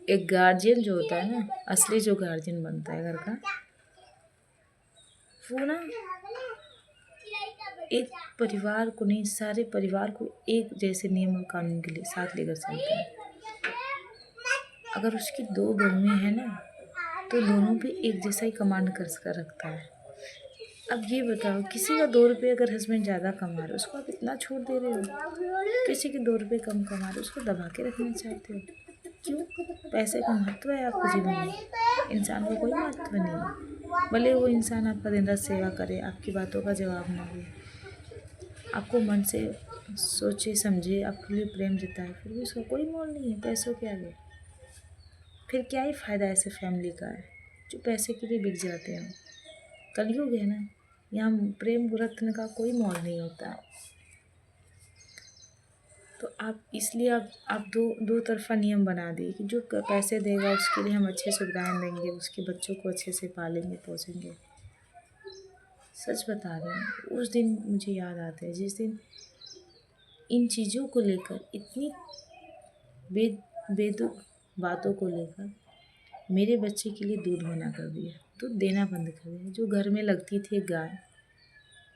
एक गार्जियन जो होता है ना, असली जो गार्जियन बनता है घर का, वो ना एक परिवार को नहीं, सारे परिवार को एक जैसे नियम और कानून के लिए साथ लेकर चलता है। अगर उसकी 2 बहुएँ हैं ना, तो दोनों पे एक जैसा ही कमांड कर रखता है। अब ये बताओ, किसी का 2 रुपये अगर हस्बैंड ज़्यादा कमा रहे हो, उसको आप इतना छूट दे रहे हो। किसी के 2 रुपये कम कमा रहे हो, उसको दबा के रखना चाहते हो। क्यों? पैसे का महत्व है आपके जीवन में, इंसान को कोई महत्व नहीं है। भले वो इंसान आपका दिन रात सेवा करे, आपकी बातों का जवाब ना दे, आपको मन से सोचे समझे, आपके लिए प्रेम जताए, फिर भी उसका कोई मोल नहीं है पैसों के आगे। फिर क्या ही फ़ायदा ऐसे फैमिली का है जो पैसे के लिए बिक जाते हैं। कलयुग है ना, यहाँ प्रेम रत्न का कोई मोल नहीं होता है। तो आप इसलिए आप दो तरफा नियम बना दिए कि जो पैसे देगा उसके लिए हम अच्छे सुविधाएं देंगे, उसके बच्चों को अच्छे से पालेंगे पोसेंगे। सच बता रहे हैं, उस दिन मुझे याद आता है जिस दिन इन चीज़ों को लेकर, इतनी बेतुक बातों को लेकर मेरे बच्चे के लिए दूध मना कर दिया, दूध देना बंद कर दिया। जो घर में लगती थी एक गाय,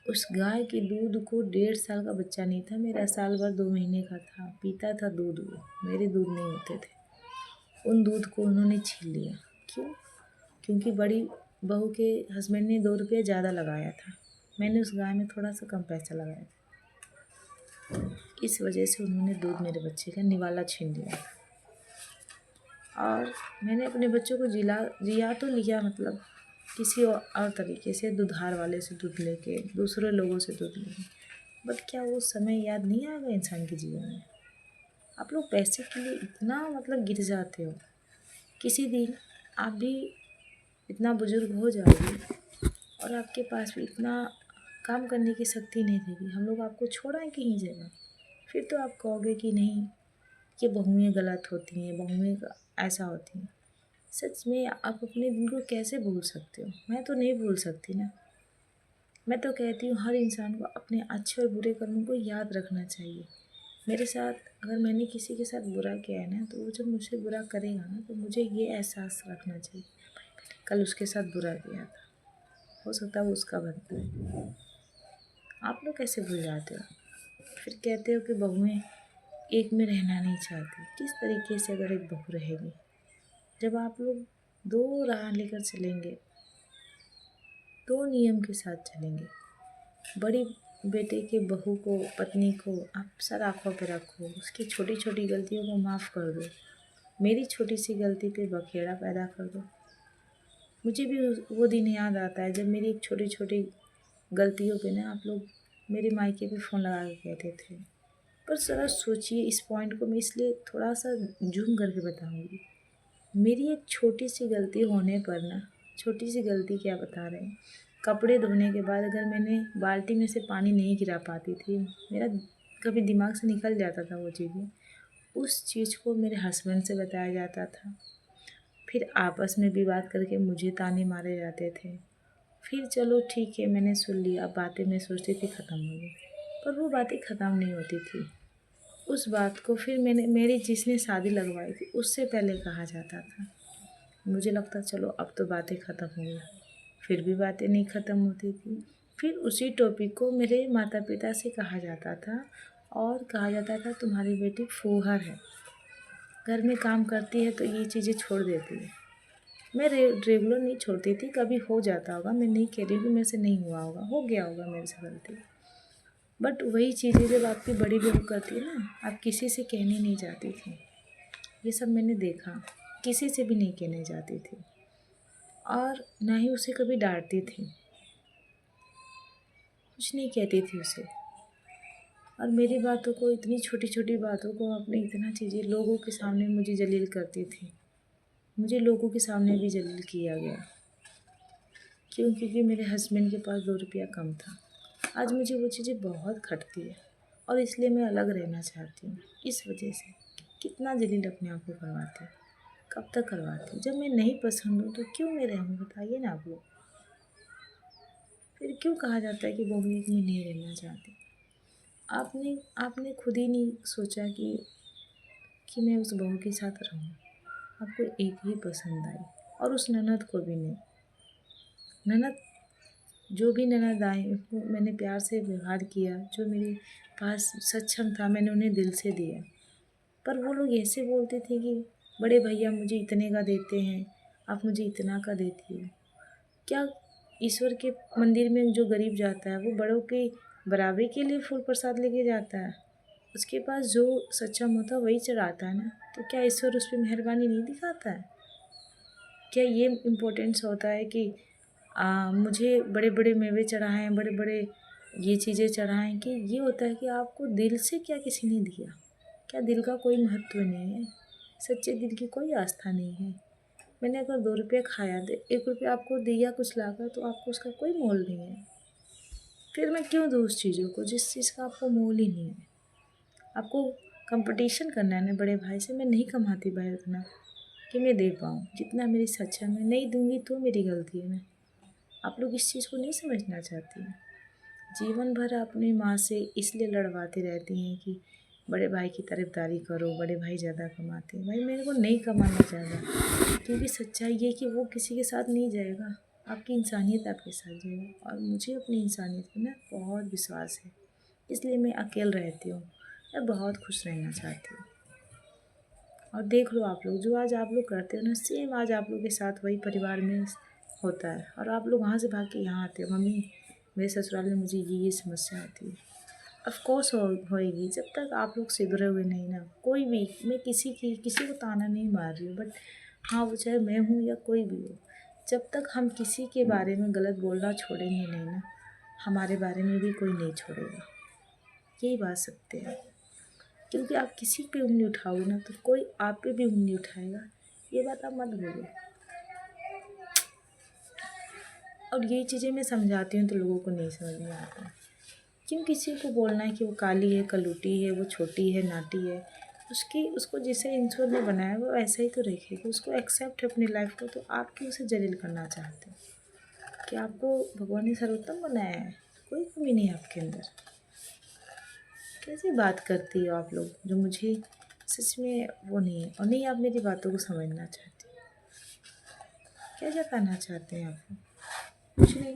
उस गाय के दूध को 1.5 साल का बच्चा नहीं था मेरा, साल भर 2 महीने का था, पीता था दूध, वो मेरे दूध नहीं होते थे। उन दूध को उन्होंने छीन लिया। क्यों? क्योंकि बड़ी बहू के हस्बैंड ने 2 रुपये ज़्यादा लगाया था, मैंने उस गाय में थोड़ा सा कम पैसा लगाया था। इस वजह से उन्होंने दूध मेरे बच्चे का निवाला छीन लिया। और मैंने अपने बच्चों को जिया तो लिया, मतलब किसी और तरीके से, दुधार वाले से दूध लेके, दूसरे लोगों से दूध लेके। बट क्या वो समय याद नहीं आएगा इंसान के जीवन में? आप लोग पैसे के लिए इतना मतलब गिर जाते हो। किसी दिन आप भी इतना बुजुर्ग हो जाओगे और आपके पास भी इतना काम करने की शक्ति नहीं रहेगी, हम लोग आपको छोड़ाएं कहीं जगह, फिर तो आप कहोगे कि नहीं, ये बहुएँ गलत होती हैं, बहुएँ ऐसा होती हैं। सच में आप अपने दिन को कैसे भूल सकते हो? मैं तो नहीं भूल सकती ना। मैं तो कहती हूँ हर इंसान को अपने अच्छे और बुरे कर्मों को याद रखना चाहिए। मेरे साथ अगर मैंने किसी के साथ बुरा किया है ना, तो वो जब मुझसे बुरा करेगा ना, तो मुझे ये एहसास रखना चाहिए, कल उसके साथ बुरा किया था, हो सकता है वो उसका बनता है। आप लोग कैसे भूल जाते हो? फिर कहते हो कि बहुएँ एक में रहना नहीं चाहती। किस तरीके से अगर एक बहू रहेगी? जब आप लोग 2 राह लेकर चलेंगे, 2 नियम के साथ चलेंगे, बड़ी बेटे के बहू को, पत्नी को आप सर आँखों पे रखो, उसकी छोटी छोटी गलतियों को माफ़ कर दो, मेरी छोटी सी गलती पे बखेड़ा पैदा कर दो। मुझे भी वो दिन याद आता है जब मेरी एक छोटी छोटी गलतियों पे ना आप लोग मेरे मायके पे फ़ोन लगा के कहते थे। पर ज़रा सोचिए, इस पॉइंट को मैं इसलिए थोड़ा सा जूम करके बताऊँगी। मेरी एक छोटी सी गलती होने पर ना, छोटी सी गलती क्या बता रहे हैं, कपड़े धोने के बाद अगर मैंने बाल्टी में से पानी नहीं गिरा पाती थी, मेरा कभी दिमाग से निकल जाता था वो चीज़ें, उस चीज़ को मेरे हस्बैंड से बताया जाता था, फिर आपस में भी बात करके मुझे ताने मारे जाते थे। फिर चलो ठीक है, मैंने सुन लिया, अब बातें मैं सोचती थी ख़त्म हो गई, पर वो बातें ख़त्म नहीं होती थी। उस बात को फिर मेरी जिसने शादी लगवाई थी उससे पहले कहा जाता था। मुझे लगता चलो अब तो बातें ख़त्म हो गई, फिर भी बातें नहीं ख़त्म होती थी। फिर उसी टॉपिक को मेरे माता पिता से कहा जाता था, और कहा जाता था तुम्हारी बेटी फूहर है, घर में काम करती है तो ये चीज़ें छोड़ देती है। मैं रेगुलर नहीं छोड़ती थी, कभी हो जाता होगा, मैं नहीं कह रही हूँ कि मेरे से नहीं हुआ होगा, हो गया होगा मेरे से गलती। बट वही चीज़ें जब आपकी बड़ी बहू करती है ना, आप किसी से कहने नहीं जाती थी। ये सब मैंने देखा, किसी से भी नहीं कहने जाती थी, और ना ही उसे कभी डांटती थी, कुछ नहीं कहती थी उसे। और मेरी बातों को, इतनी छोटी छोटी बातों को अपने इतना चीज़ें लोगों के सामने मुझे जलील करती थी। मुझे लोगों के सामने भी जलील किया गया। क्यों? क्योंकि मेरे हस्बैंड के पास 2 रुपया कम था। आज मुझे वो चीज़ें बहुत खटती है, और इसलिए मैं अलग रहना चाहती हूँ। इस वजह से कितना जलील अपने आप को करवाते हैं, कब तक करवाते हैं? जब मैं नहीं पसंद हूँ तो क्यों मैं रहूँ, बताइए ना आप लोग। फिर क्यों कहा जाता है कि बहू एक में नहीं रहना चाहती? आपने खुद ही नहीं सोचा कि मैं उस बहू के साथ रहूँ। आपको एक ही पसंद आई, और उस ननद को भी नहीं। ननद, जो भी ननद आई उनको मैंने प्यार से व्यवहार किया, जो मेरे पास सक्षम था मैंने उन्हें दिल से दिया। पर वो लोग ऐसे बोलते थे कि बड़े भैया मुझे इतने का देते हैं, आप मुझे इतना का देती हो। क्या ईश्वर के मंदिर में जो गरीब जाता है वो बड़ों के बराबरी के लिए फूल प्रसाद लेके जाता है? उसके पास जो सक्षम होता है वही चढ़ाता है ना। तो क्या ईश्वर उस पर मेहरबानी नहीं दिखाता है? क्या ये इम्पोर्टेंस होता है कि मुझे बड़े बड़े मेवे चढ़ाएं, बड़े बड़े ये चीज़ें चढ़ाएं, कि ये होता है कि आपको दिल से क्या किसी ने दिया? क्या दिल का कोई महत्व नहीं है? सच्चे दिल की कोई आस्था नहीं है? मैंने अगर 2 रुपये खाया, 1 रुपया आपको दिया कुछ लाकर, तो आपको उसका कोई मोल नहीं है। फिर मैं क्यों दूँ उस चीज़ों को जिस चीज़ का आपको मोल ही नहीं है? आपको कंपटीशन करना है ना बड़े भाई से। मैं नहीं कमाती भाई उतना कि मैं दे पाऊँ जितना मेरी सक्षम है। नहीं दूँगी तो मेरी गलती है ना। आप लोग इस चीज़ को नहीं समझना चाहती हैं। जीवन भर अपनी माँ से इसलिए लड़वाती रहती हैं कि बड़े भाई की तरफदारी करो, बड़े भाई ज़्यादा कमाते हैं। भाई मेरे को नहीं कमाना ज़्यादा, क्योंकि सच्चाई ये कि वो किसी के साथ नहीं जाएगा। आपकी इंसानियत आपके साथ जाएगा, और मुझे अपनी इंसानियत पे ना बहुत विश्वास है, इसलिए मैं अकेले रहती हूँ। मैं बहुत खुश रहना चाहती हूँ। और देख लो आप लोग, जो आज आप लोग करते हो ना, सेम आज आप लोग के साथ वही परिवार में होता है। और आप लोग वहाँ से भाग के यहाँ आते हो, मम्मी मेरे ससुराल में मुझे ये समस्या आती है। ऑफ कोर्स होएगी, जब तक आप लोग सुधरे हुए नहीं ना। कोई भी, मैं किसी को ताना नहीं मार रही हूँ, बट हाँ, वो चाहे मैं हूँ या कोई भी हो, जब तक हम किसी के बारे में गलत बोलना छोड़ेंगे नहीं ना, हमारे बारे में भी कोई नहीं छोड़ेगा। यही बात सत्य है। क्योंकि आप किसी पे उंगली उठाओगे ना तो कोई आप पे भी उंगली उठाएगा। ये बात आप मत भूलो। और ये चीज़ें मैं समझाती हूँ तो लोगों को नहीं समझ में आता। क्यों किसी को बोलना है कि वो काली है, कलूटी है, वो छोटी है, नाटी है? उसको जिसे ईश्वर ने बनाया वो ऐसा ही तो रखेगा। उसको एक्सेप्ट है अपनी लाइफ को, तो आप क्यों उसे जलील करना चाहते हो? कि आपको भगवान ने सर्वोत्तम बनाया है, कोई कमी नहीं है आपके अंदर। कैसी बात करती हो आप लोग, जो मुझे सच में वो नहीं है। और नहीं, आप मेरी बातों को समझना चाहते हो। क्या जताना चाहते हैं आप? कुछ नहीं।